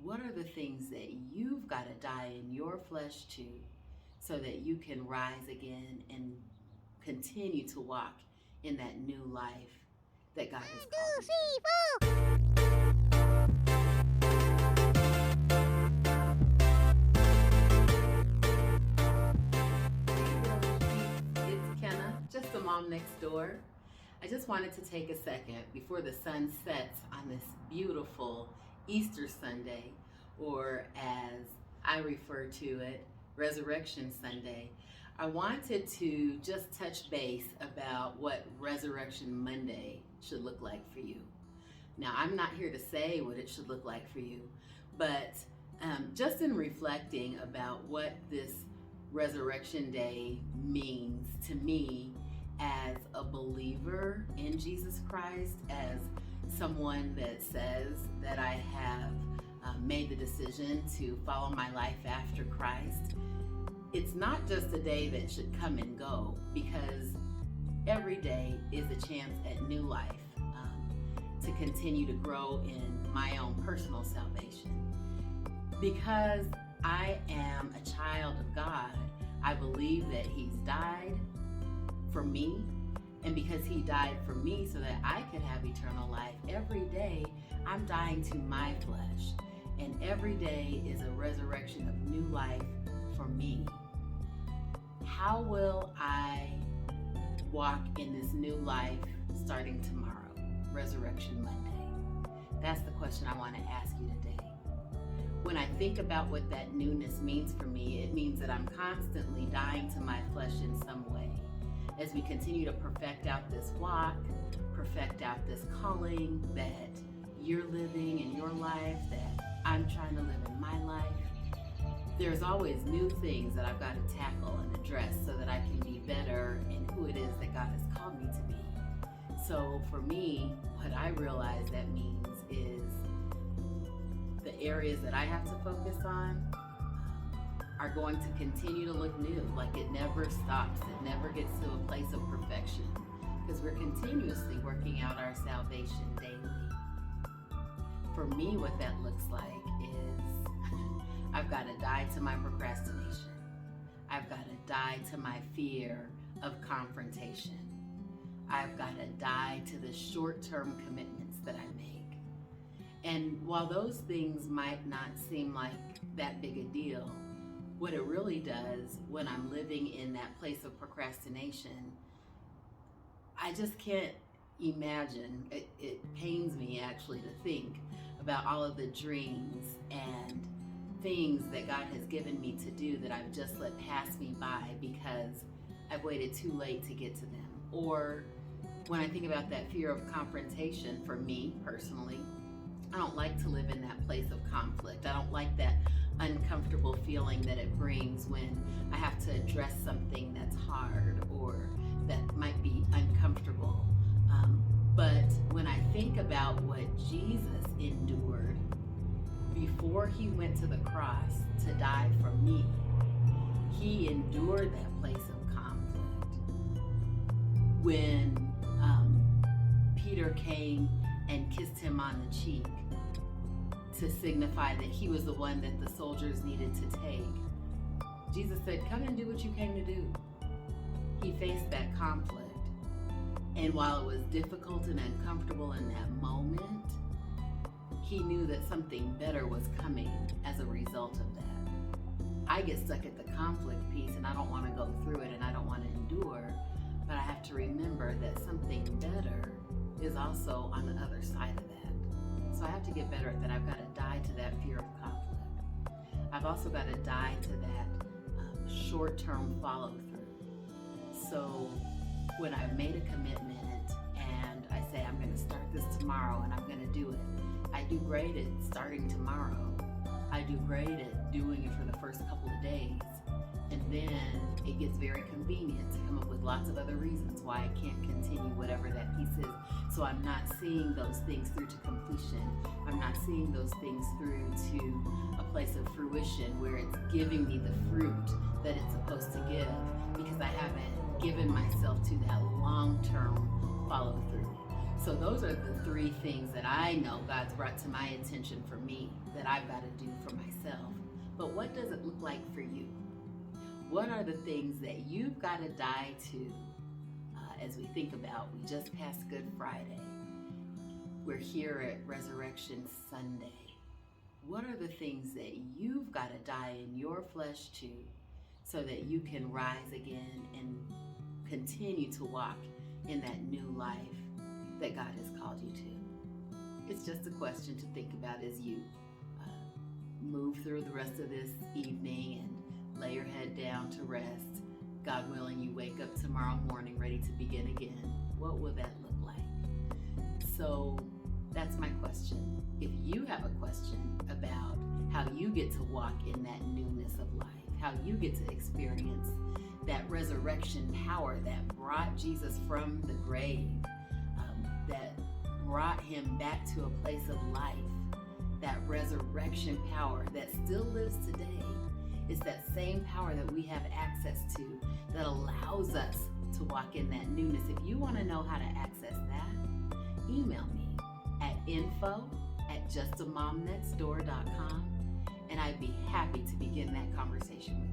What are the things that you've got to die in your flesh to so that you can rise again and continue to walk in that new life that God has called you to? It's Kenna, just the mom next door. I just wanted to take a second before the sun sets on this beautiful Easter Sunday, or as I refer to it, Resurrection Sunday. I wanted to just touch base about what Resurrection Monday should look like for you. Now, I'm not here to say what it should look like for you, but just in reflecting about what this Resurrection Day means to me as a believer in Jesus Christ, as someone that says that I have made the decision to follow my life after Christ, it's not just a day that should come and go, because every day is a chance at new life, to continue to grow in my own personal salvation. Because I am a child of God, I believe that He's died for me, and because He died for me so that I could have eternal life, every day I'm dying to my flesh, and every day is a resurrection of new life for me. How will I walk in this new life starting tomorrow, Resurrection Monday? That's the question I want to ask you today. When I think about what that newness means for me, it means that I'm constantly dying to my flesh in some way. As we continue to perfect out this walk, perfect out this calling that you're living in your life, that I'm trying to live in my life, there's always new things that I've got to tackle and address so that I can be better in who it is that God has called me to be. So for me, what I realize that means is the areas that I have to focus on are going to continue to look new, like it never stops. It never gets to a place of perfection, because we're continuously working out our salvation daily. For me, what that looks like is I've got to die to my procrastination. I've got to die to my fear of confrontation. I've got to die to the short-term commitments that I make. And while those things might not seem like that big a deal, what it really does when I'm living in that place of procrastination, I just can't imagine. It pains me actually to think about all of the dreams and things that God has given me to do that I've just let pass me by because I've waited too late to get to them. Or when I think about that fear of confrontation, for me personally, I don't like to live in that place of conflict. I don't like that uncomfortable feeling that it brings when I have to address something that's hard or that might be uncomfortable. But when I think about what Jesus endured before He went to the cross to die for me, He endured that place of conflict. When Peter came and kissed Him on the cheek to signify that he was the one that the soldiers needed to take, Jesus said, "Come and do what you came to do." He faced that conflict. And while it was difficult and uncomfortable in that moment, He knew that something better was coming as a result of that. I get stuck at the conflict piece and I don't want to go through it and I don't want to endure, but I have to remember that something better is also on the other side of that. So I have to get better at that. I've got to die to that fear of conflict. I've also got to die to that short-term follow-through. So when I've made a commitment and I say I'm going to start this tomorrow and I'm going to do it, I do great at starting tomorrow. I do great at doing it for the first couple of days. And then it gets very convenient to come up with lots of other reasons why I can't continue whatever that piece is. So I'm not seeing those things through to completion. I'm not seeing those things through to a place of fruition where it's giving me the fruit that it's supposed to give, because I haven't given myself to that long-term follow-through. So those are the three things that I know God's brought to my attention for me that I've got to do for myself. But what does it look like for you? What are the things that you've got to die to as we think about, we just passed Good Friday. We're here at Resurrection Sunday. What are the things that you've got to die in your flesh to so that you can rise again and continue to walk in that new life that God has called you to? It's just a question to think about as you move through the rest of this evening and lay your head down to rest. God willing, you wake up tomorrow morning ready to begin again. What will that look like? So that's my question. If you have a question about how you get to walk in that newness of life, how you get to experience that resurrection power that brought Jesus from the grave, that brought him back to a place of life, that resurrection power that still lives today, is that same power that we have access to that allows us to walk in that newness. If you want to know how to access that, email me at info@justamomnextdoor.com, and I'd be happy to begin that conversation with you.